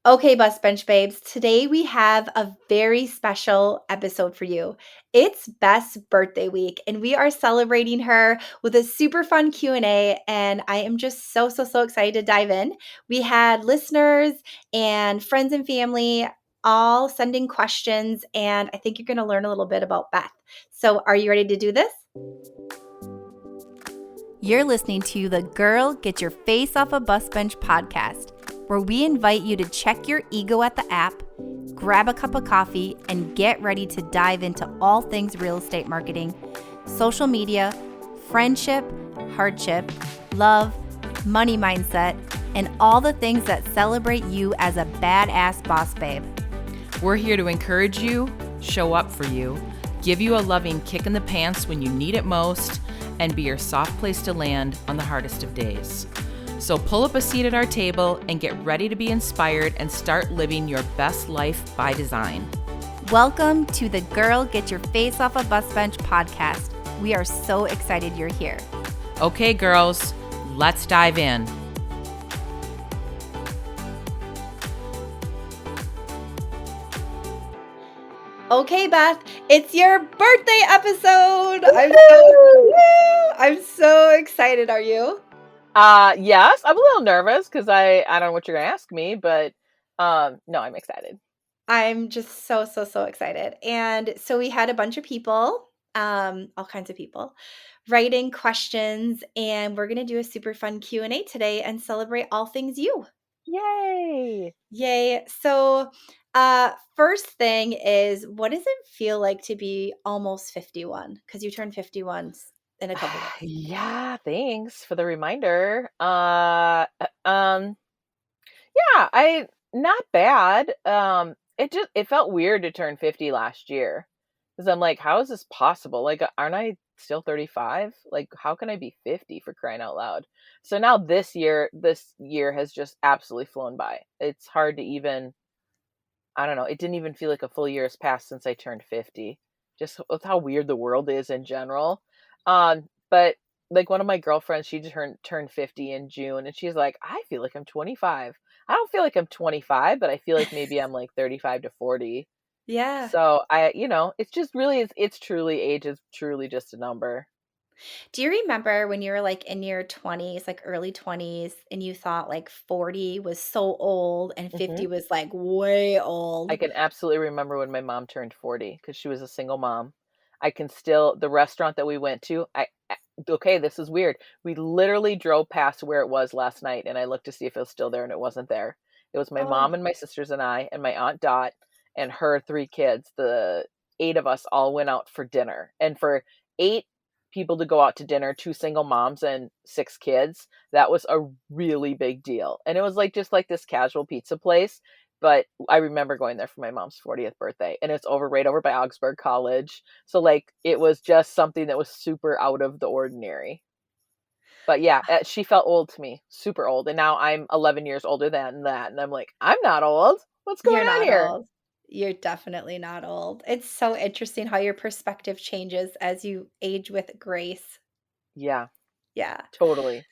Okay, Bus Bench Babes, today we have a very special episode for you. It's Beth's birthday week, and we are celebrating her with a super fun Q&A, and I am just so excited to dive in. We had listeners and friends and family all sending questions, and I think you're going to learn a little bit about Beth. So, are you ready to do this? You're listening to the Girl Get Your Face Off a Bus Bench podcast, where we invite you to check your ego at the app, grab a cup of coffee, and get ready to dive into all things real estate marketing, social media, friendship, hardship, love, money mindset, and all the things that celebrate you as a badass boss babe. We're here to encourage you, show up for you, give you a loving kick in the pants when you need it most, and be your soft place to land on the hardest of days. So pull up a seat at our table and get ready to be inspired and start living your best life by design. Welcome to the Girl Get Your Face Off a Bus Bench podcast. We are so excited you're here. Okay, girls, let's dive in. Okay, Beth, it's your birthday episode. I'm so excited. Are you? Yes, I'm a little nervous because I don't know what you're gonna ask me, but no, I'm excited. I'm just so excited. And so we had a bunch of people, all kinds of people, writing questions, and we're gonna do a super fun Q&A today and celebrate all things you. Yay! Yay. So first thing is, what does it feel like to be almost 51? Because you turn 51 in a couple days. Yeah, thanks for the reminder. Yeah, I not bad. It felt weird to turn 50 last year because I'm like, how is this possible? Like, aren't I still 35? Like, how can I be 50 for crying out loud? So now this year has just absolutely flown by. It's hard to even, I don't know. It didn't even feel like a full year has passed since I turned 50. Just with how weird the world is in general. But like one of my girlfriends, she turned 50 in June, and she's like, I feel like I'm 25. I don't feel like I'm 25, but I feel like maybe I'm like 35 to 40. Yeah. So it's just really, it's truly, age is truly just a number. Do you remember when you were like in your 20s, like early 20s, and you thought like 40 was so old and hmm 50 was like way I old? can absolutely remember when my mom turned 40 because she was a single mom. The restaurant that we went to, okay, this is weird. We literally drove past where it was last night, and I looked to see if it was still there, and it wasn't there. It was my Oh, mom and my sisters and I, and my aunt Dot, and her three kids. The eight of us all went out for dinner. And for eight people to go out to dinner, two single moms and six kids, that was a really big deal. And it was like just like this casual pizza place. But I remember going there for my mom's 40th birthday, and it's right over by Augsburg College. So like it was just something that was super out of the ordinary. But yeah, she felt old to me, super old. And now I'm 11 years older than that, and I'm like, I'm not old. What's going you're on not here? old. You're definitely not old. It's so interesting how your perspective changes as you age with grace. Yeah, Yeah. totally.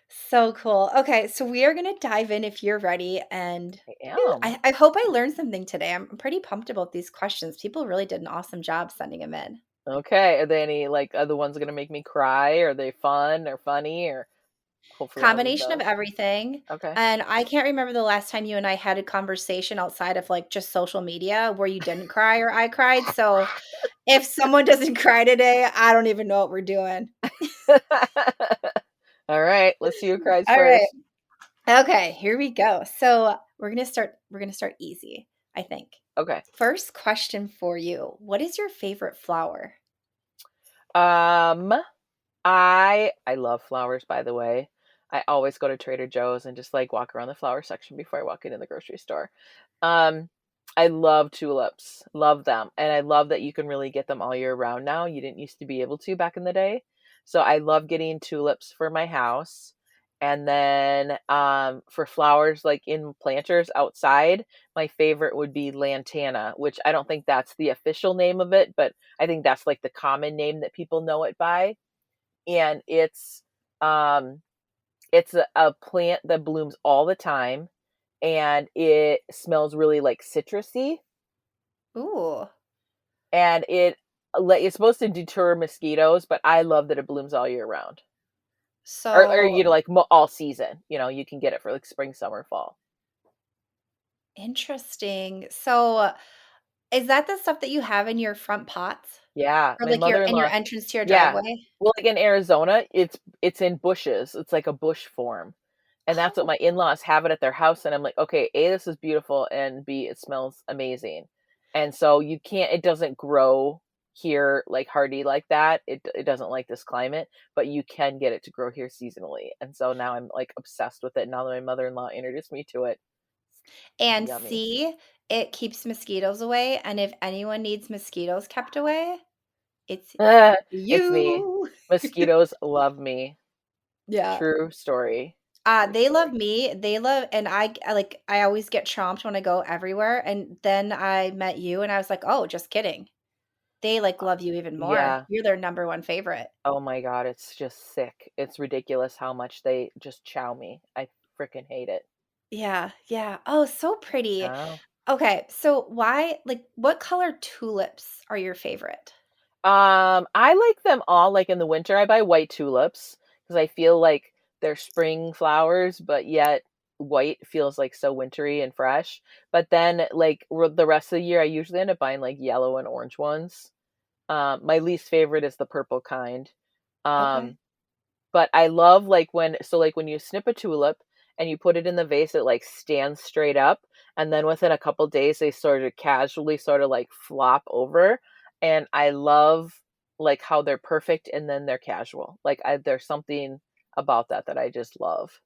So cool. Okay, so we are going to dive in if you're ready. And I whew, am. I hope I learned something today. I'm pretty pumped about these questions. People really did an awesome job sending them in. Okay. Are there any like other ones gonna make me cry? Are they fun or funny? Or hopefully I'll read Combination of those. everything. Okay. And I can't remember the last time you and I had a conversation outside of like just social media where you didn't cry or I cried. So if someone doesn't cry today, I don't even know what we're doing. All right. Let's see who cries All right. first. Okay, here we go. So we're gonna start easy, I think. Okay. First question for you. What is your favorite flower? Um, I love flowers, by the way. I always go to Trader Joe's and just like walk around the flower section before I walk into the grocery store. Um, I love tulips, love them, and I love that you can really get them all year round now. You didn't used to be able to back in the day, so I love getting tulips for my house. And then for flowers like in planters outside, my favorite would be lantana, which I don't think that's the official name of it, but I think that's like the common name that people know it by. And um it's a plant that blooms all the time, and it smells really like citrusy, Ooh. and it's supposed to deter mosquitoes, but I love that it blooms all year round. Or So like all season. You can get it for like spring, summer, fall. interesting. So is that the stuff that you have in your front pots? Yeah, Or my like your in your mother-in-law. entrance to your Yeah. driveway? Well, like in Arizona, it's in bushes. It's like a bush form. And that's what Oh, my in-laws have it at their house, and I'm like, "Okay, A, this is beautiful, and B, it smells amazing." And so it doesn't grow here like hardy like that. It doesn't like this climate, but you can get it to grow here seasonally. And so now I'm like obsessed with it now that my mother-in-law introduced me to it. and Yummy. C, it keeps mosquitoes away, and if anyone needs mosquitoes kept away, it's It's me. you. Mosquitoes love me. Yeah. True story. True They love story. me. They love and I always get chomped when I go everywhere, and then I met you, and I was like, "Oh, just kidding." They, like, love you even more. Yeah. You're their number 1 favorite. Oh my God, it's just sick. It's ridiculous how much they just chow me. I freaking hate it. Yeah, yeah. Oh, so pretty. Oh. Okay, so what color tulips are your favorite? I like them all. Like in the winter, I buy white tulips because I feel like they're spring flowers, but yet white feels like so wintry and fresh. But then, like the rest of the year, I usually end up buying like yellow and orange ones. My least favorite is the purple kind. Okay. Um, But I love like when you snip a tulip and you put it in the vase, it like stands straight up, and then within a couple days they sort of casually sort of like flop over, and I love like how they're perfect and then they're casual. There's something about that I just love.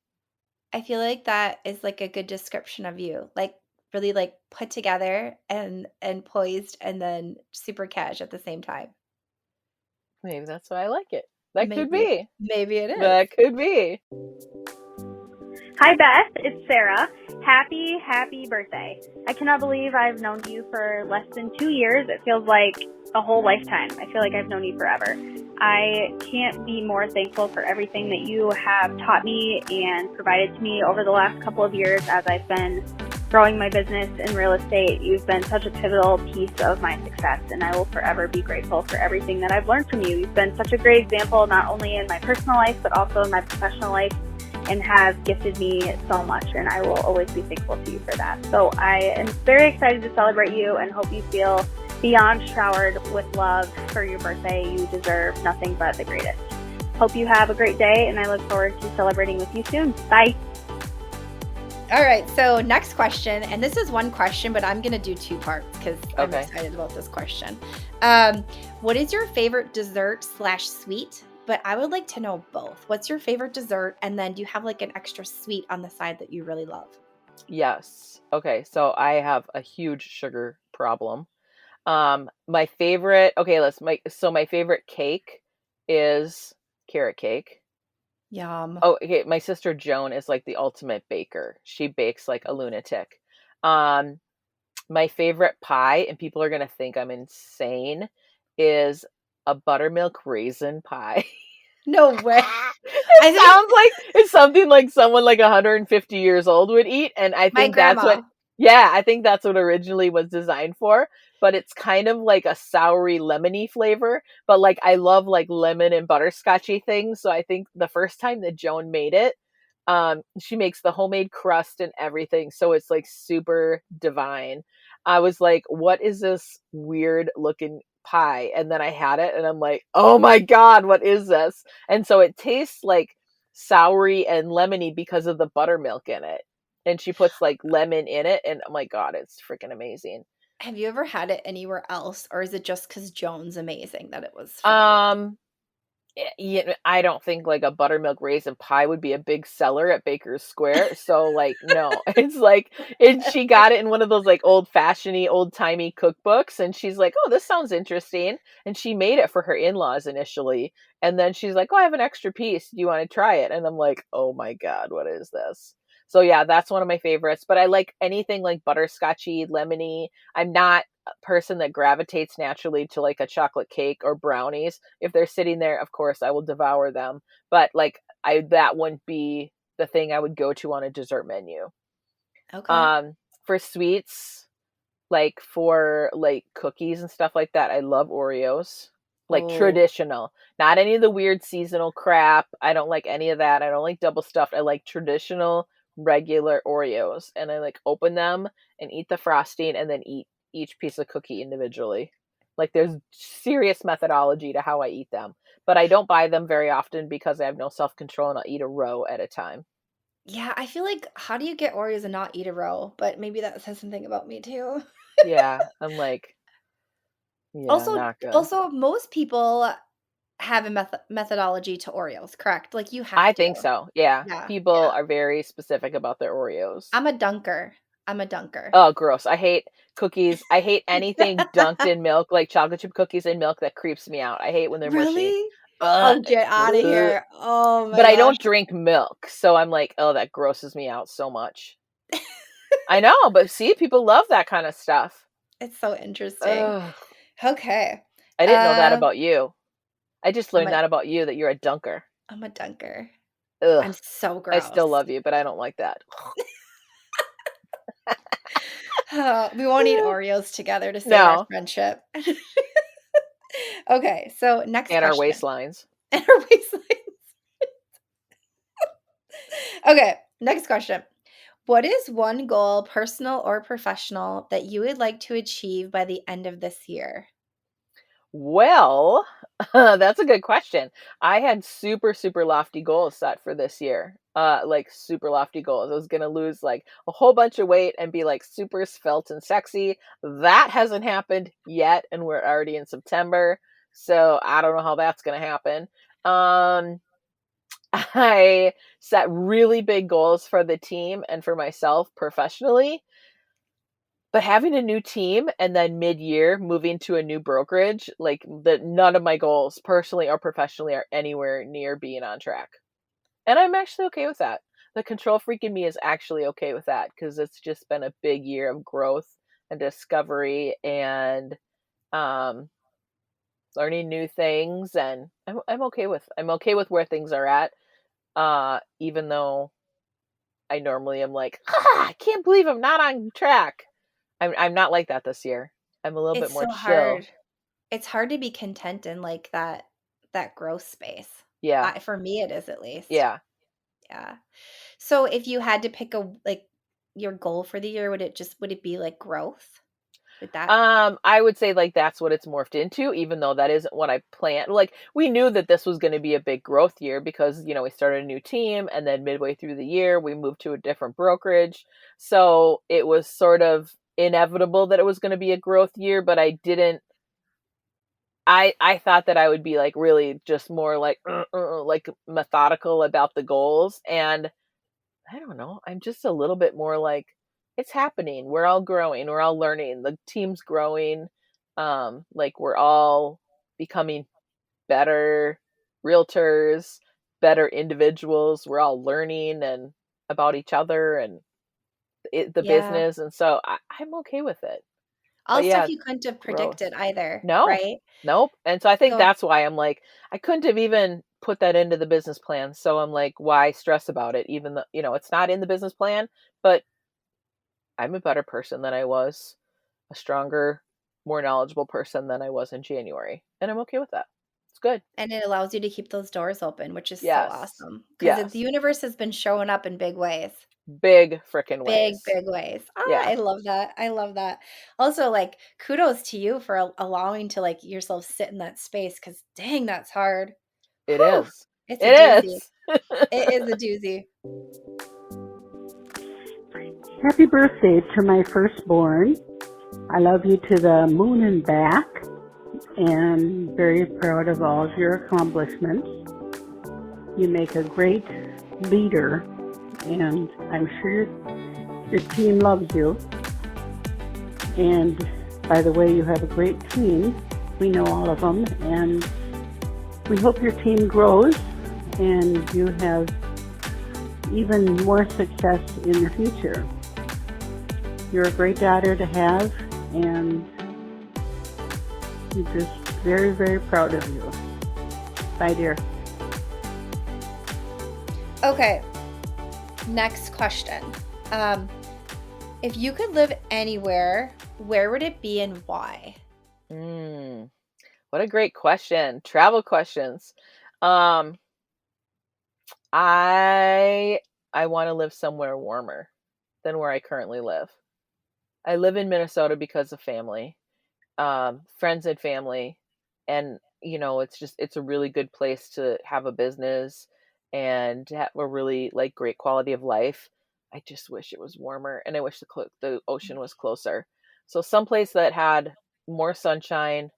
I feel like that is, like, a good description of you, like, really, like, put together and poised and then super cash at the same time. Maybe that's why I like it. That could Maybe be. maybe it is. That could be. Hi, Beth. It's Sarah. Happy birthday. I cannot believe I've known you for less than 2 years. It feels like a whole lifetime. I feel like I've known you forever. I can't be more thankful for everything that you have taught me and provided to me over the last couple of years as I've been growing my business in real estate. You've been such a pivotal piece of my success, and I will forever be grateful for everything that I've learned from you. You've been such a great example, not only in my personal life, but also in my professional life, and have gifted me so much, and I will always be thankful to you for that. So I am very excited to celebrate you and hope you feel beyond showered with love for your birthday. You deserve nothing but the greatest. Hope you have a great day, and I look forward to celebrating with you soon. Bye. All right, so next question, and this is one question, but I'm gonna do 2 parts because I'm Okay. excited about this question. What is your favorite dessert/sweet? But I would like to know both. What's your favorite dessert, and then do you have like an extra sweet on the side that you really love? Yes. Okay, so I have a huge sugar problem. My favorite, okay, my favorite cake is carrot cake. Yum. Oh, okay, my sister Joan is like the ultimate baker. She bakes like a lunatic. Um, my favorite pie, and people are gonna think I'm insane, is a buttermilk raisin pie. No way. I It think sounds like it's something like someone like 150 years old would eat, and I my think that's what grandma. yeah, I think that's what originally was designed for, but it's kind of like a soury lemony flavor, but like I love like lemon and butterscotchy things, so I think the first time that Joan made it, she makes the homemade crust and everything, so it's like super divine. I was like, "What is this weird looking pie?" And then I had it and I'm like, "Oh my God, what is this?" And so it tastes like soury and lemony because of the buttermilk in it. And she puts like lemon in it, and oh my God, it's freaking amazing. Have you ever had it anywhere else, or is it just because Joan's amazing that it was from you? Um, yeah, I don't think like a buttermilk raisin pie would be a big seller at Baker's Square. So like no, it's like she got it in one of those like old fashioned old timey cookbooks, and she's like, "Oh, this sounds interesting." And she made it for her in-laws initially, and then she's like, "Oh, I have an extra piece. Do you want to try it?" And I'm like, "Oh my God, what is this?" So yeah, that's one of my favorites. But I like anything like butterscotchy, lemony. I'm not a person that gravitates naturally to like a chocolate cake or brownies. If they're sitting there, of course I will devour them. But like I that wouldn't be the thing I would go to on a dessert menu. Okay. For sweets, like for like cookies and stuff like that, I love Oreos. Like Oh, traditional, not any of the weird seasonal crap. I don't like any of that. I don't like double stuffed. I like traditional, regular Oreos, and I like open them and eat the frosting, and then eat each piece of cookie individually. Like there's serious methodology to how I eat them, but I don't buy them very often because I have no self control, and I'll eat a row at a time. yeah. I feel like how do you get Oreos and not eat a row? But maybe that says something about me too. Yeah, I'm like, yeah, Also, not good. also, most people have a methodology to Oreos, correct? Like you I have to. think so. Yeah, Yeah, people yeah. are very specific about their Oreos. I'm a dunker. I'm a dunker. Oh, gross. I hate cookies. I hate anything dunked in milk, like chocolate chip cookies in milk. That creeps me out. I hate when they're mushy. Really? Ugh, Oh, get out of ugh. here. Oh my But I gosh. don't drink milk, so I'm like, oh, that grosses me out so much. I know, but see, people love that kind of stuff. It's so interesting. Ugh. Okay. I didn't know that Um, about you. I just I'm learned a that about you, that you're a dunker. I'm a dunker. Ugh. I'm so I still gross. love you, but I don't like that. We won't eat Oreos together to save our No, friendship. Okay, so next and our question. waistlines. And our waistline. Okay, next question. What is one goal, personal or professional, that you would like to achieve by the end of this year? Well, that's a good question. I had super, super lofty goals set for this year. Like super lofty goals. I was gonna lose like a whole bunch of weight and be like super svelte and sexy. That hasn't happened yet, and we're already in September, so I don't know how that's gonna happen. Um, I set really big goals for the team and for myself professionally. But having a new team and then mid-year moving to a new brokerage, like none of my goals, personally or professionally, are anywhere near being on track. And I'm actually okay with that. The control freak in me is actually okay with that because it's just been a big year of growth and discovery and um, learning new things, and I'm okay with where things are at. Even though I normally am like, I can't believe I'm not on track. I'm not like that this year. I'm a little bit It's more so chill. hard. It's hard to be content in like that growth space. Yeah. For me it is at least. Yeah. Yeah. So if you had to pick a like your goal for the year, would it be like growth? Would that I would say like that's what it's morphed into, even though that isn't what I planned. Like we knew that this was going to be a big growth year because, we started a new team, and then midway through the year we moved to a different brokerage. So it was sort of inevitable that it was going to be a growth year, but I didn't I thought that I would be like really just more like methodical about the goals, and I don't know. I'm just a little bit more like it's happening. We're all growing. We're all learning. The team's growing. Like we're all becoming better realtors, better individuals. We're all learning and about each other and the Yeah. business, and so I'm okay with it. All But stuff yeah, you couldn't have growth. predicted either, No, right? nope. And so I think So that's why I'm like, I couldn't have even put that into the business plan. So I'm like, why stress about it? Even though, it's not in the business plan, but I'm a better person than I was, a stronger, more knowledgeable person than I was in January. And I'm okay with that. It's good. and it allows you to keep those doors open, which is so Yes. awesome because the Yes. universe has been showing up in big ways. Big frickin' Big, ways. big ways. Yeah, I love that. I love that. Also, like, kudos to you for allowing to like yourself sit in that space because dang, that's hard. it Whew. is. It's a It doozy. is. It is a doozy. Happy birthday to my firstborn. I love you to the moon and back, and very proud of all of your accomplishments. You make a great leader, and I'm sure your team loves you. And by the way, you have a great team. We know all of them, and we hope your team grows and you have even more success in the future. You're a great daughter to have, and I'm just very, very proud of you. Bye, dear. Okay. Next question. If you could live anywhere, where would it be and why? What a great question. Travel questions. Um, I I want to live somewhere warmer than where I currently live. I live in Minnesota because of family, friends and family, and it's a really good place to have a business and to have a really like great quality of life. I just wish it was warmer, and I wish the ocean was closer. So someplace that had more sunshine,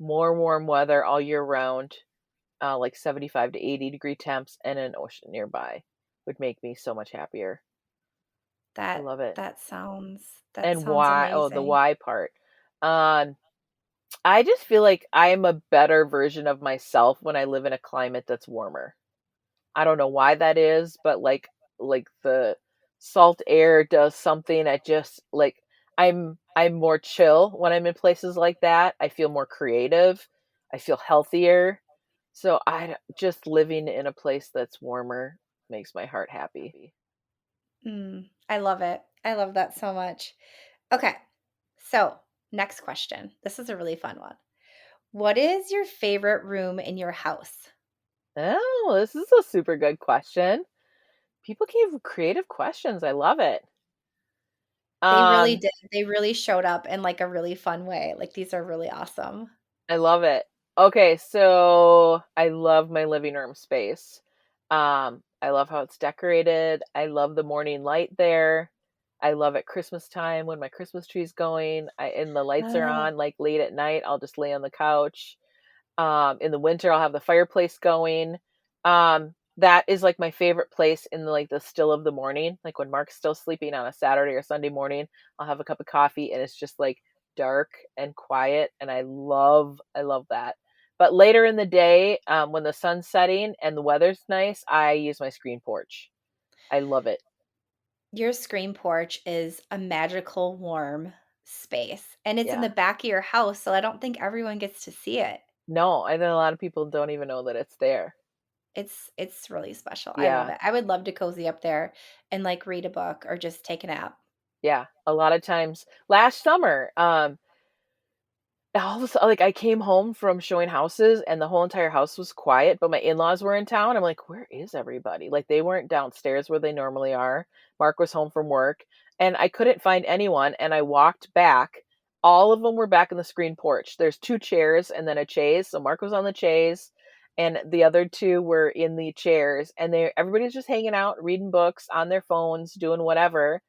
more warm weather all year round, like 75 to 80-degree temps, and an ocean nearby would make me so much happier. I That love it. that sounds that And sounds why? Oh, the amazing. why part. Um, I just feel like I am a better version of myself when I live in a climate that's warmer. I don't know why that is, but like the salt air does something. I just like I'm more chill when I'm in places like that. I feel more creative. I feel healthier. So just living in a place that's warmer makes my heart happy. I love it. I love that so much. Okay. So, next question. This is a really fun one. What is your favorite room in your house? Oh, this is a super good question. People gave creative questions. I love it. They really Um, did. They really showed up in like a really fun way. Like these are really awesome. I love it. Okay, so I love my living room space. I love how it's decorated. I love the morning light there. I love at Christmas time when my Christmas tree's going, and the lights are Oh, on, like late at night, I'll just lay on the couch. In the winter, I'll have the fireplace going. That is like my favorite place in like the still of the morning. Like when Mark's still sleeping on a Saturday or Sunday morning, I'll have a cup of coffee and it's just like dark and quiet, and I love that. But later in the day, when the sun's setting and the weather's nice, I use my screen porch. I love it. your screen porch is a magical warm space and it's in Yeah. the back of your house, so I don't think everyone gets to see it. No, I know a lot of people don't even know that it's there. It's really special. I love Yeah. it. I would love to cozy up there and like read a book or just take a nap. Yeah. A lot of times last summer, all of a sudden, like I came home from showing houses and the whole entire house was quiet, but my in-laws were in town. I'm like, where is everybody? Like they weren't downstairs where they normally are. Mark was home from work and I couldn't find anyone. And I walked back. All of them were back in the screen porch. There's two chairs and then a chaise. So Mark was on the chaise and the other two were in the chairs, and everybody's just hanging out, reading books on their phones, doing whatever,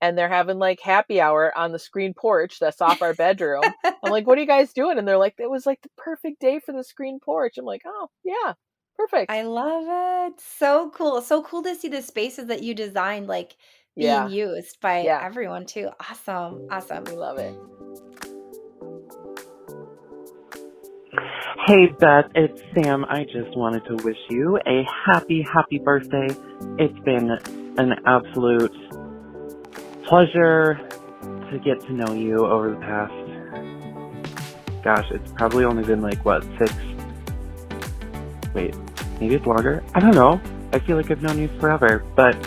and they're having like happy hour on the screen porch that's off our bedroom. I'm like, what are you guys doing? And they're like, it was like the perfect day for the screen porch. I'm like, oh, yeah, perfect. I love it. So cool. So cool to see the spaces that you designed like being Yeah, used by yeah, everyone too. Awesome. Awesome. we love it. Hey Beth, it's Sam. I just wanted to wish you a happy birthday. It's been an absolute pleasure to get to know you over the past, gosh, it's probably only been like, what, wait, maybe it's longer? I don't know. I feel like I've known you forever, but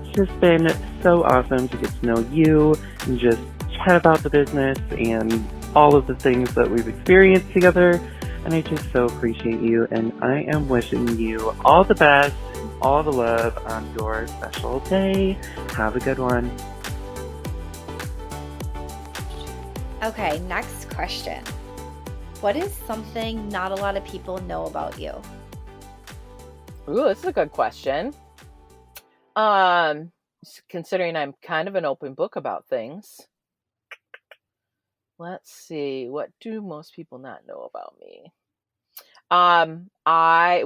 it's just been so awesome to get to know you and just chat about the business and all of the things that we've experienced together. And I just so appreciate you, and I am wishing you all the best and all the love on your special day. Have a good one. Okay, next question. What is something not a lot of people know about you? Ooh, this is a good question. Um, Considering I'm kind of an open book about things. Let's see, what do most people not know about me?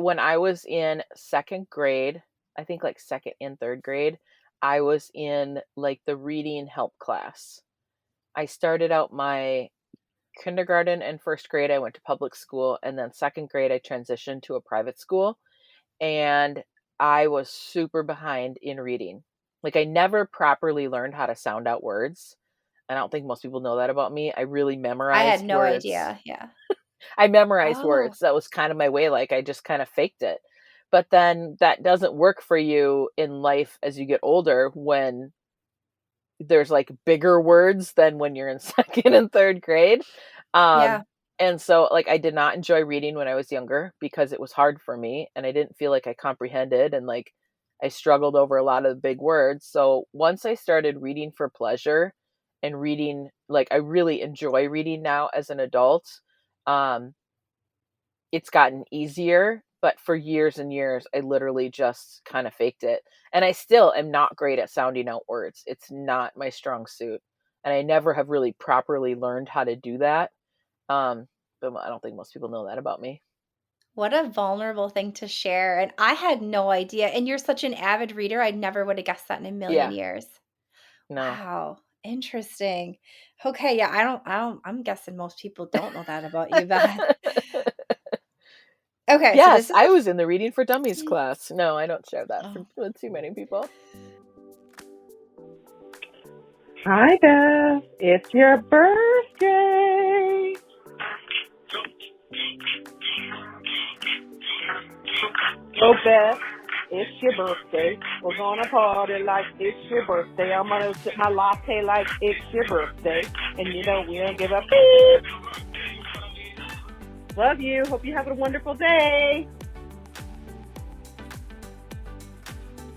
When I was in second grade, I think like second and third grade, I was in like the reading help class. I started out my kindergarten and first grade, I went to public school, and then second grade, I transitioned to a private school, and I was super behind in reading. Like I never properly learned how to sound out words. I don't think most people know that about me. I really I had memorized no words. idea. Yeah. I memorized Oh, words. That was kind of my way. Like I just kind of faked it. But then that doesn't work for you in life as you get older when there's like bigger words than when you're in second and third grade. Yeah. And so like I did not enjoy reading when I was younger because it was hard for me and I didn't feel like I comprehended, and like I struggled over a lot of the big words. So once I started reading for pleasure and reading, like I really enjoy reading now as an adult, um, it's gotten easier. But for years and years, I literally just kind of faked it. And I still am not great at sounding out words. It's not my strong suit. And I never have really properly learned how to do that. Um, but I don't think most people know that about me. What a vulnerable thing to share. And I had no idea. And you're such an avid reader. I never would have guessed that in a million Yeah, years. no. Wow. Interesting. Okay, yeah, I'm guessing most people don't know that about you, Beth. Okay, so Yes, this is I was in the Reading for Dummies class. No, I don't share that oh. with too many people. Hi, Beth. It's your birthday. Oh, Beth, it's your birthday. We're gonna party like it's your birthday. I'm gonna sip my latte like it's your birthday. And we don't give a beep. Love you. Hope you have a wonderful day.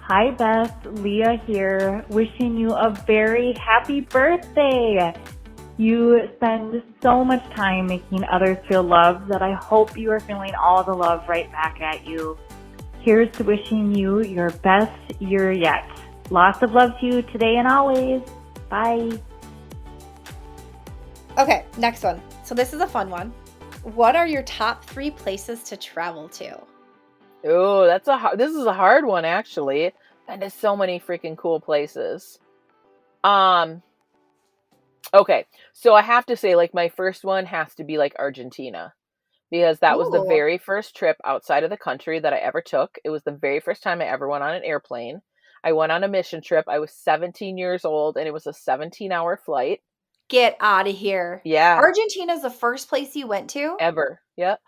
Hi Beth, Leah here, wishing you a very happy birthday. You spend so much time making others feel loved that I hope you are feeling all the love right back at you. Here's to wishing you your best year yet. Lots of love to you today and always. Bye. Okay, next one. So this is a fun one. What are your top 3 places to travel to? Oh, this is a hard one actually. And there's so many freaking cool places. Okay, so I have to say like my first one has to be like Argentina, because that was the Ooh, very first trip outside of the country that I ever took. It was the very first time I ever went on an airplane. I went on a mission trip. I was 17 years old and it was a 17-hour flight. get out of here. Yeah, Argentina's the first place you went to? ever. Yep.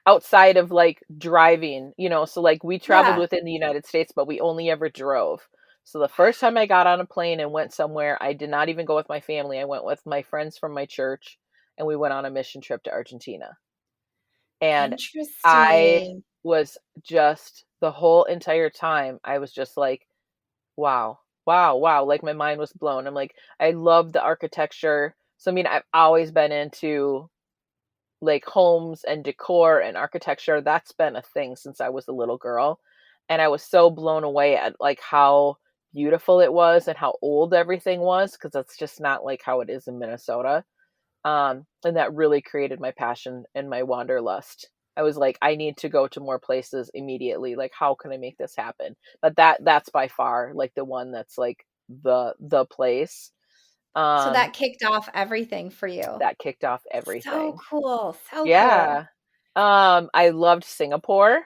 Outside of like driving, so like we traveled Yeah. within the United States, but we only ever drove. So the first time I got on a plane and went somewhere, I did not even go with my family. I went with my friends from my church and we went on a mission trip to Argentina. And I Interesting. was just the whole entire time, I was just like, wow, wow, wow. Like my mind was blown. I'm like, I love the architecture. So, I mean, I've always been into like homes and decor and architecture. That's been a thing since I was a little girl. And I was so blown away at like how beautiful it was and how old everything was, because that's just not like how it is in Minnesota. And that really created my passion and my wanderlust. I was like, I need to go to more places immediately. Like, how can I make this happen? But that's by far like the one that's like the place. So Um, that kicked off everything for you. that kicked off So everything. cool. So cool. Yeah. I loved Singapore.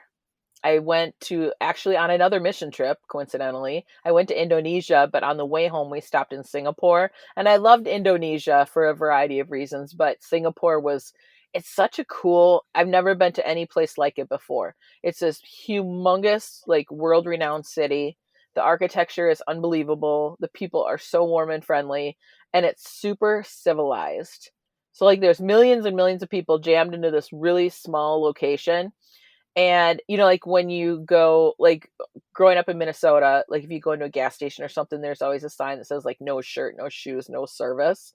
I went to actually on another mission trip, coincidentally. I went to Indonesia, but on the way home, we stopped in Singapore. And I loved Indonesia for a variety of reasons, but Singapore it's such a cool, I've never been to any place like it before. It's this humongous, like world renowned city. The architecture is unbelievable. The people are so warm and friendly, and it's super civilized. So, like, there's millions and millions of people jammed into this really small location. And, like when you go, like growing up in Minnesota, like if you go into a gas station or something, there's always a sign that says like no shirt, no shoes, no service.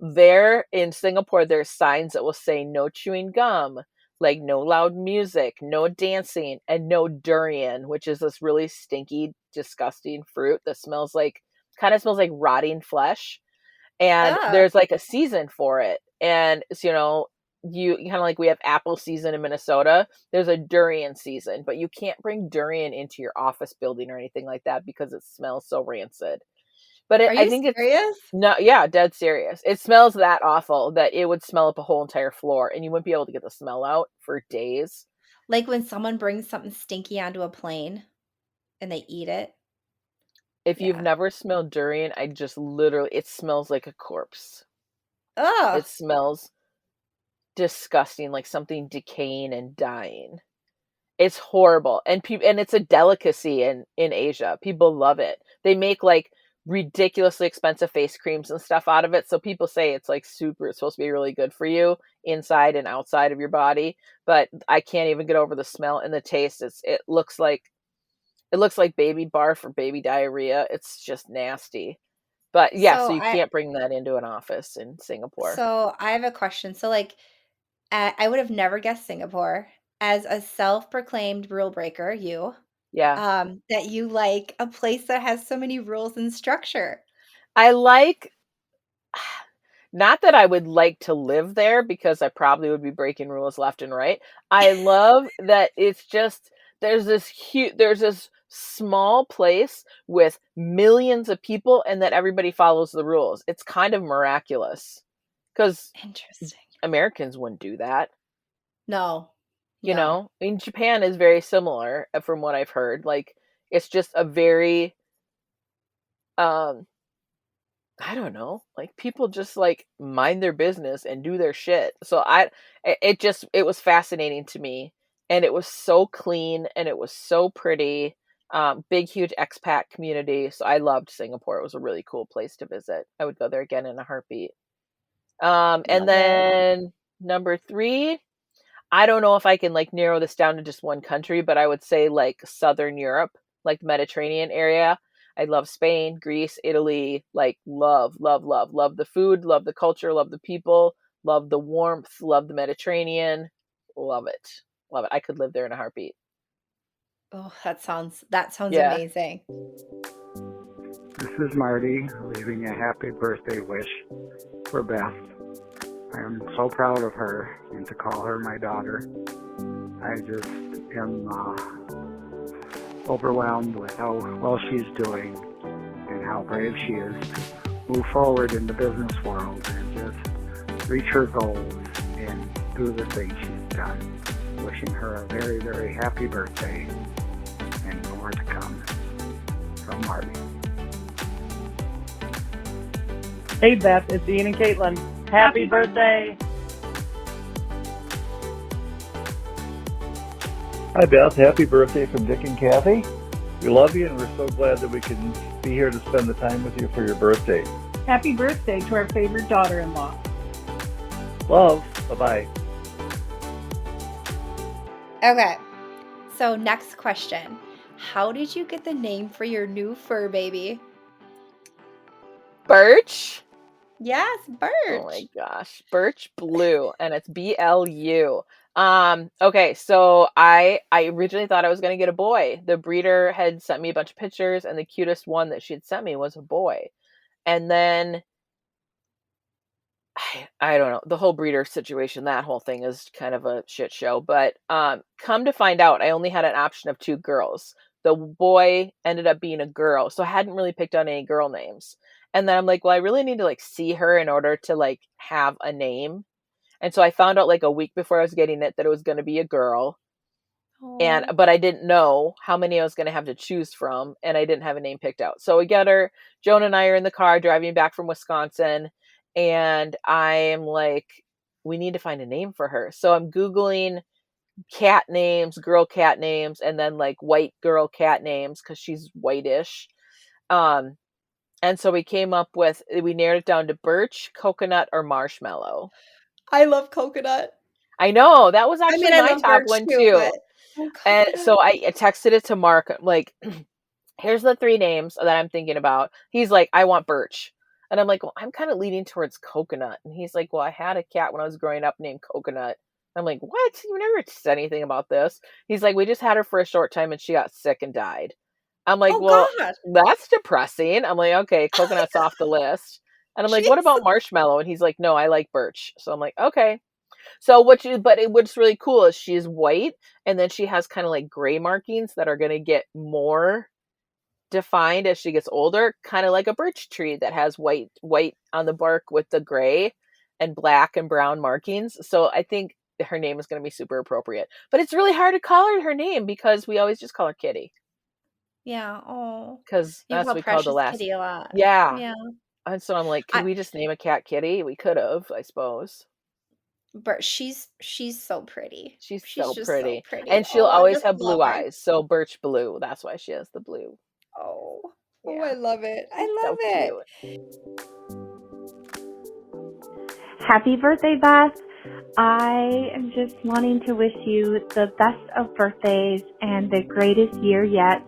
There in Singapore, there's signs that will say no chewing gum, like no loud music, no dancing, and no durian, which is this really stinky, disgusting fruit that kind of smells like rotting flesh. And Ah, there's like a season for it. And so, you kind of like we have apple season in Minnesota. There's a durian season, but you can't bring durian into your office building or anything like that because it smells so rancid. But are I you think it's serious? no, yeah, dead serious. It smells that awful that it would smell up a whole entire floor, and you wouldn't be able to get the smell out for days. Like when someone brings something stinky onto a plane and they eat it? If you've Yeah. never smelled durian, I just literally, it smells like a corpse. Oh, It smells disgusting, like something decaying and dying. It's horrible. And it's a delicacy in Asia. People love it. They make like ridiculously expensive face creams and stuff out of it. So people say it's like super, it's supposed to be really good for you inside and outside of your body. But I can't even get over the smell and the taste. It looks like baby barf or baby diarrhea. It's just nasty. But yeah, so So you can't bring that into an office in Singapore. I have a question. So like I would have never guessed Singapore as a self-proclaimed rule breaker, Yeah. that you like a place that has so many rules and structure. I like, not that I would like to live there because I probably would be breaking rules left and right. I love that it's just there's this small place with millions of people and that everybody follows the rules. It's kind of miraculous because Interesting. Americans wouldn't do that. No. You No. know, I mean, Japan is very similar from what I've heard. Like, it's just a very, um, I don't know, like people just like mind their business and do their shit. So it was fascinating to me, and it was so clean and it was so pretty. Big, huge expat community. So I loved Singapore. It was a really cool place to visit. I would go there again in a heartbeat. And Love it. then number 3. I don't know if I can like narrow this down to just one country, but I would say like Southern Europe, like Mediterranean area. I love Spain, Greece, Italy, like love, love, love, love the food, love the culture, love the people, love the warmth, love the Mediterranean. Love it. Love it. I could live there in a heartbeat. Oh, that sounds Yeah. amazing. This is Marty leaving a happy birthday wish for Beth. I am so proud of her and to call her my daughter. I just am overwhelmed with how well she's doing and how brave she is to move forward in the business world and just reach her goals and do the things she's done. Wishing her a very, very happy birthday and more to come. From Marty. Hey Beth, it's Ian and Caitlin. Happy birthday! Hi Beth, happy birthday from Dick and Kathy. We love you and we're so glad that we can be here to spend the time with you for your birthday. Happy birthday to our favorite daughter-in-law. Love, bye-bye. Okay. So next question. How did you get the name for your new fur baby? Birch. Yes, Birch. Oh my gosh. Birch Blue, and it's BLU. Okay, so I originally thought I was gonna get a boy. The breeder had sent me a bunch of pictures, and the cutest one that she had sent me was a boy. And then I don't know, the whole breeder situation, that whole thing is kind of a shit show. But come to find out, I only had an option of 2 girls. The boy ended up being a girl, so I hadn't really picked out any girl names. And then I'm like, well, I really need to like see her in order to like have a name. And so I found out like a week before I was getting it that it was going to be a girl. But I didn't know how many I was going to have to choose from, and I didn't have a name picked out. So we get her. Joan and I are in the car driving back from Wisconsin, and I am like, we need to find a name for her. So I'm Googling cat names, girl cat names, and then like white girl cat names because she's whitish. And so we narrowed it down to Birch, Coconut, or Marshmallow. I love coconut. I know, that was actually I my love top Birch one too, too. but And coconut. so I texted it to Mark, like, here's the 3 names that I'm thinking about. He's like, I want Birch. And I'm like, well, I'm kind of leaning towards Coconut. And he's like, well, I had a cat when I was growing up named Coconut. I'm like, what? You never said anything about this. He's like, we just had her for a short time and she got sick and died. I'm like, Oh well, God. that's depressing. I'm like, okay, Coconut's off the list. And I'm like, what about Marshmallow? And he's like, no, I like Birch. So I'm like, okay. So what's really cool is she's white, and then she has kind of like gray markings that are going to get more defined as she gets older, kind of like a birch tree that has white on the bark with the gray and black and brown markings. So I think her name is going to be super appropriate. But it's really hard to call her name because we always just call her Kitty. Yeah. Oh. Because You that's call what we called the Precious last. Kitty a lot. Yeah. Yeah. And so I'm like, could we just name a cat Kitty? We could have, I suppose. But she's so pretty. She's just so so pretty. pretty. And she'll Oh, I always just have blue love her. eyes. So Birch Blue. That's why she has the blue. Oh. Oh, I love it. I love So it. cute. Happy birthday, Beth. I am just wanting to wish you the best of birthdays and the greatest year yet.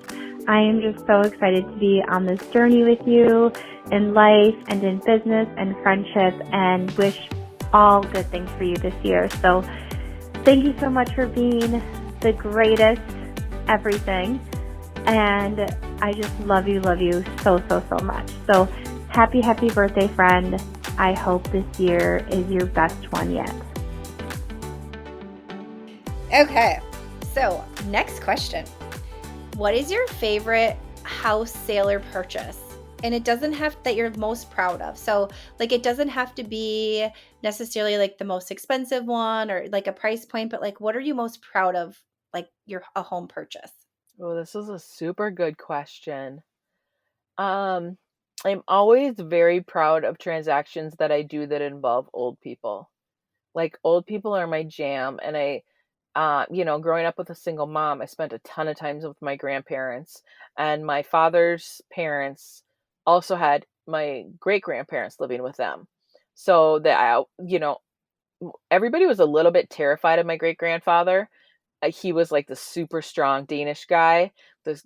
I am just so excited to be on this journey with you in life and in business and friendship, and wish all good things for you this year. So thank you so much for being the greatest everything. And I just love you so, so, so much. So happy birthday, friend. I hope this year is your best one yet. Okay, so next question. What is your favorite house sale or purchase? And it doesn't have that you're most proud of. So like, it doesn't have to be necessarily like the most expensive one or like a price point, but like, what are you most proud of, like a home purchase? Oh, this is a super good question. I'm always very proud of transactions that I do that involve old people. Like, old people are my jam, and growing up with a single mom, I spent a ton of times with my grandparents, and my father's parents also had my great grandparents living with them. So everybody was a little bit terrified of my great grandfather. He was like the super strong Danish guy.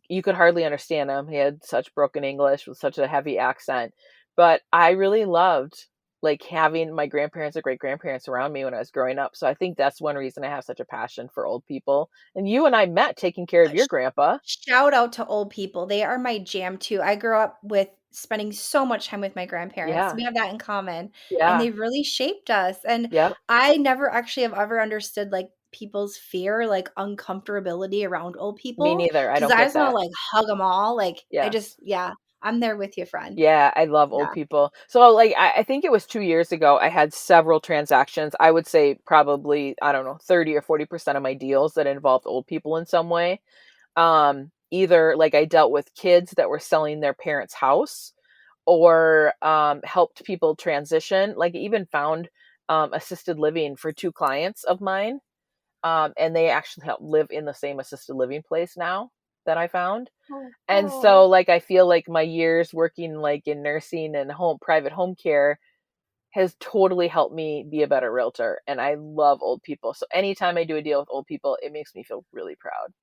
You could hardly understand him. He had such broken English with such a heavy accent. But I really loved like having my grandparents or great grandparents around me when I was growing up. So I think that's one reason I have such a passion for old people. And you and I met taking care of your grandpa. Shout out to old people. They are my jam too. I grew up with spending so much time with my grandparents. Yeah. We have that in common. And Yeah. they really shaped us. And Yep. I never actually have ever understood like people's fear, like uncomfortability around old Me people. neither. I Because don't I get just want to that. like hug them all. Like Yes. I'm there with you, friend. Yeah, I love Yeah. old people. So, like, I think it was 2 years ago, I had several transactions. I would say probably, I don't know, 30 or 40% of my deals that involved old people in some way. Either like I dealt with kids that were selling their parents' house, or helped people transition, like even found assisted living for two clients of mine. And they actually help live in the same assisted living place now that I found. And so, like, I feel like my years working like in nursing and private home care has totally helped me be a better realtor. And I love old people. So anytime I do a deal with old people, it makes me feel really proud.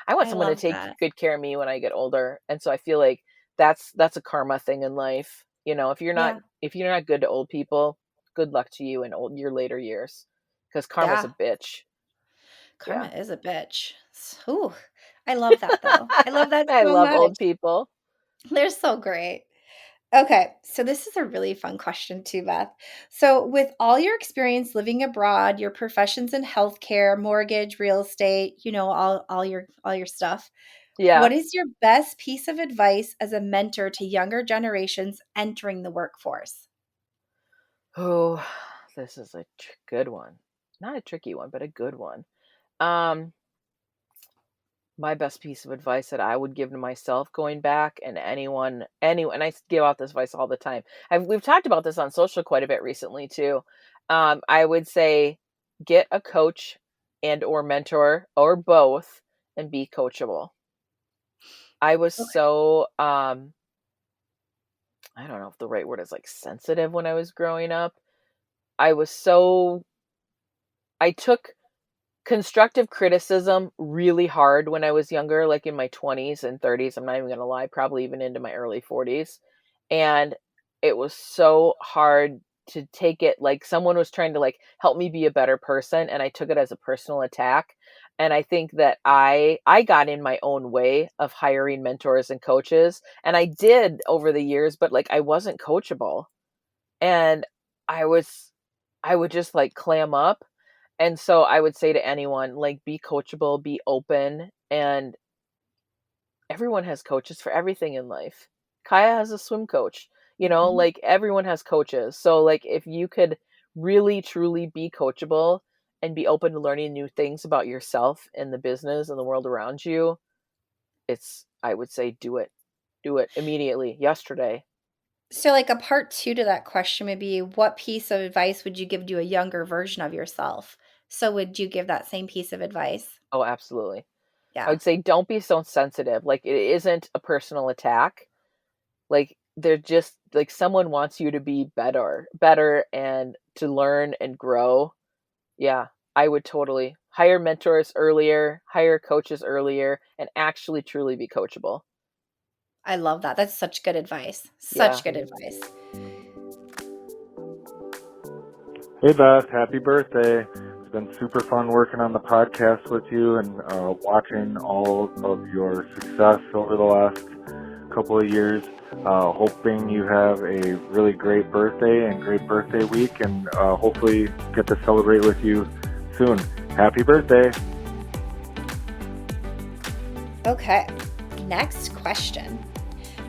I want I someone to love take that. good care of me when I get older. And so I feel like that's a karma thing in life. You know, Yeah. if you're not good to old people, good luck to you in your later years, because karma's Yeah. a bitch. Karma Yeah. is a bitch. Ooh, I love that though. I love that I so love much. old people. They're so great. Okay, so this is a really fun question too, Beth. So, with all your experience living abroad, your professions in healthcare, mortgage, real estate, all your stuff, Yeah. what is your best piece of advice as a mentor to younger generations entering the workforce? Oh, this is a good one. Not a tricky one, but a good one. Um, my best piece of advice that I would give to myself going back, and anyone, and I give out this advice all the time. We've talked about this on social quite a bit recently too. I would say get a coach and or mentor or both, and be coachable. I was so I don't know if the right word is like sensitive when I was growing up. I was so I took constructive criticism really hard when I was younger, like in my 20s and 30s. I'm not even going to lie, probably even into my early 40s. And it was so hard to take it like someone was trying to like help me be a better person, and I took it as a personal attack. And I think that I got in my own way of hiring mentors and coaches, and I did over the years, but like I wasn't coachable. And I was I would just like clam up. And so I would say to anyone, like, be coachable, be open, and everyone has coaches for everything in life. Kaya has a swim coach, Mhm. like everyone has coaches. So like if you could really truly be coachable and be open to learning new things about yourself and the business and the world around you, I would say do it. Do it immediately, yesterday. So, like a part two to that question would be, what piece of advice would you give to a younger version of yourself? So, would you give that same piece of advice? Oh, absolutely. I Yeah. would say don't be so sensitive. Like it isn't a personal attack. Like they're just like someone wants you to be better and to learn and grow. Yeah, I would totally hire mentors earlier, hire coaches earlier, and actually truly be coachable. I love that. That's such good advice. Yeah. Such good advice. Hey Beth, happy birthday. It's been super fun working on the podcast with you and watching all of your success over the last couple of years. Hoping you have a really great birthday and great birthday week, and hopefully get to celebrate with you soon. Happy birthday. Okay, next question.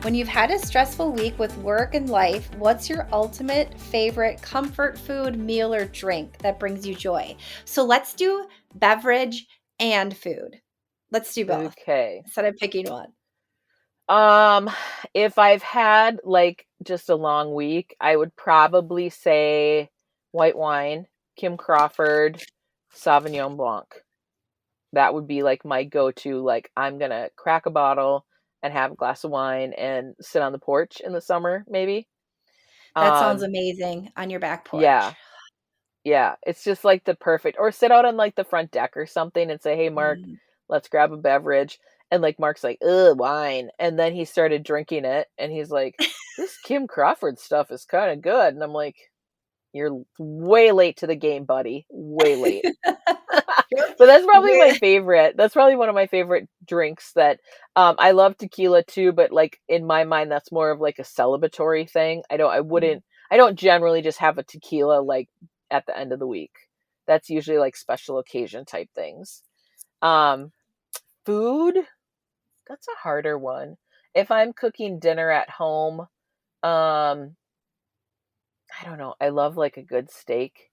When you've had a stressful week with work and life, what's your ultimate favorite comfort food, meal, or drink that brings you joy? So let's do beverage and food. Let's do both Okay. instead of picking one. If I've had like just a long week, I would probably say white wine, Kim Crawford, Sauvignon Blanc. That would be like my go-to. Like I'm gonna crack a bottle and have a glass of wine and sit on the porch in the summer, maybe. That sounds Um, amazing on your back yeah, porch. yeah. It's just like the perfect, or sit out on like the front deck or something and say, "Hey, Mark, Mm. let's grab a beverage." And like Mark's like, "Ugh, wine." And then he started drinking it, and he's like, "This Kim Crawford stuff is kind of good." And I'm like, "You're way late to the game, buddy. Way late." But that's probably my favorite. That's probably one of my favorite drinks that I love tequila too, but like in my mind that's more of like a celebratory thing. I don't generally just have a tequila like at the end of the week. That's usually like special occasion type things. Um Food, that's a harder one. If I'm cooking dinner at home, I don't know. I love like a good steak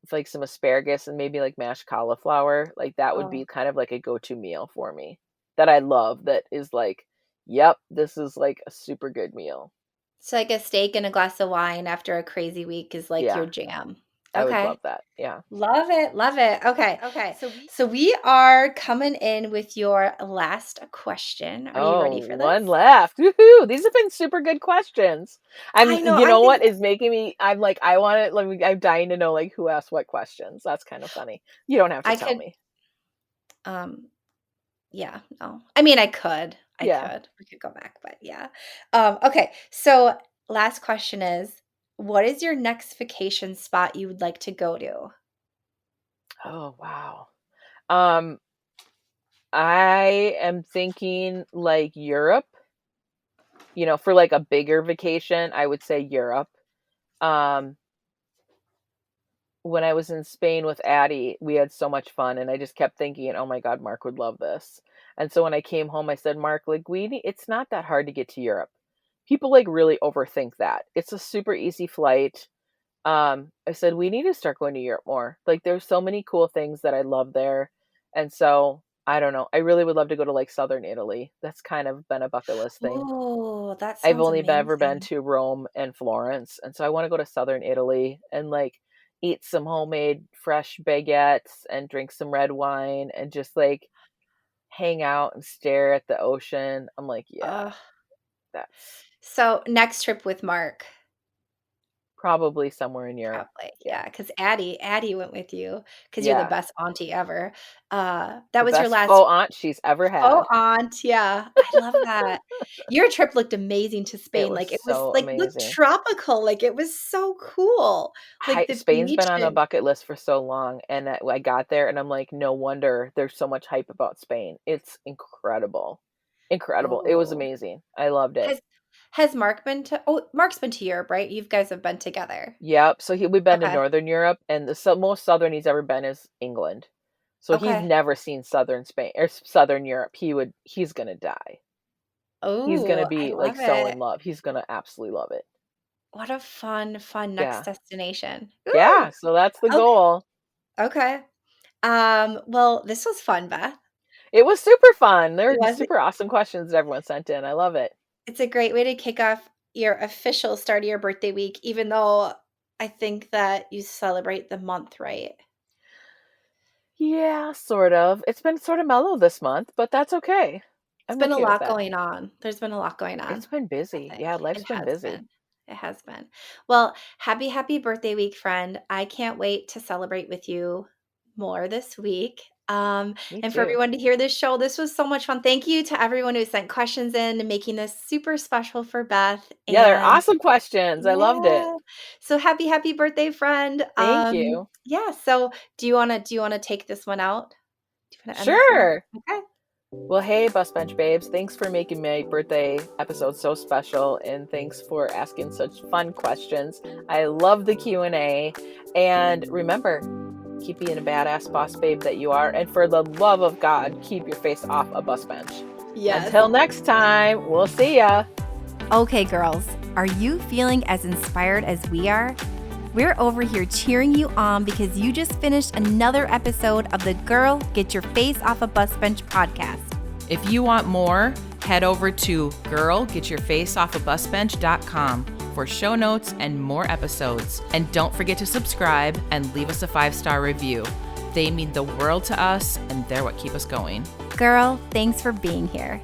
with like some asparagus and maybe like mashed cauliflower. Like that would Oh, be kind of like a go-to meal for me that I love. That is like, yep, this is like a super good meal. so like a steak and a glass of wine after a crazy week is like your Yeah, jam. I would love Okay. that. Yeah. Love it. Love it. Okay. So we are coming in with your last question. Are you Oh, ready for this? one left. Woohoo! These have been super good questions. I know. You I know think what is making me? I'm like, I want to. Like, I'm dying to know like who asked what questions. That's kind of funny. You don't have to I tell could me. um yeah, no. I mean I could. I Yeah. could. We could go back, but yeah. Okay. So last question is, what is your next vacation spot you would like to go to? Oh wow. Um, I am thinking like Europe. You know, for like a bigger vacation, I would say Europe. Um, when I was in Spain with Addie, we had so much fun, and I just kept thinking, "Oh my God, Mark would love this." And so when I came home, I said, "Mark, like it's not that hard to get to Europe. People like really overthink that. It's a super easy flight." I said, "We need to start going to Europe more. Like there's so many cool things that I love there." And so I don't know. I really would love to go to like southern Italy. That's kind of been a bucket list thing. Oh, that I've sounds only ever been amazing. to Rome and Florence, and so I wanna go to southern Italy and, like, eat some homemade fresh baguettes and drink some red wine and just, like, hang out and stare at the ocean. I'm like, "Yeah, Uh, that's so next trip with Mark. probably somewhere in Europe." Probably, Yeah. yeah, because Addie went with you because 'cause you're the Yeah. best auntie ever. That The was your best last faux aunt she's ever faux had. aunt, yeah, I love that. Your trip looked amazing to It Spain, was like, it was, so like, looked amazing. tropical, like, it was so cool, like, the Spain's beach been on the and bucket list for so long, and I got there, and I'm like, "No wonder there's so much hype about Spain. It's incredible. Incredible. It was oh, amazing. I loved it." has has Mark been to Mark's been to Europe, right? You guys have been together. Yep, so we've been to Okay, Northern Europe, and most southern he's ever been is England. So he's okay. never seen Southern Spain or Southern Europe. He's gonna die. He's gonna Oh, I be, like, love so it. in love. He's gonna absolutely love it. What a fun next Yeah. destination. Ooh, Yeah, so that's the okay, goal. okay. Well, this was fun, Beth. It was super fun. There It were was super awesome questions that everyone sent in. I love it. It's a great way to kick off your official start of your birthday week, even though I think that you celebrate the month, right? Yeah, sort of. It's been sort of mellow this month, but that's okay. It's been a lot going on. There's been a lot going on. It's been busy. Yeah, life's been busy. It has been. Well, happy birthday week, friend. I can't wait to celebrate with you more this week. And for everyone to hear this show, this was so much fun. Thank you to everyone who sent questions in and making this super special for Beth. Yeah, they're awesome questions. I loved it. So happy birthday, friend. Thank you. Yeah. So do you wanna take this one out? Sure. Okay. Well, hey, Bus Bench Babes. Thanks for making my birthday episode so special, and thanks for asking such fun questions. I love the Q&A. And remember, keep being a badass boss babe that you are. And for the love of God, keep your face off a bus bench. Yes. Until next time, we'll see ya. Okay, girls, are you feeling as inspired as we are? We're over here cheering you on because you just finished another episode of the Girl Get Your Face Off a Bus Bench podcast. If you want more, head over to girlgetyourfaceoffabusbench.com for show notes and more episodes. And don't forget to subscribe and leave us a 5-star review. They mean the world to us, and they're what keep us going. Girl, thanks for being here.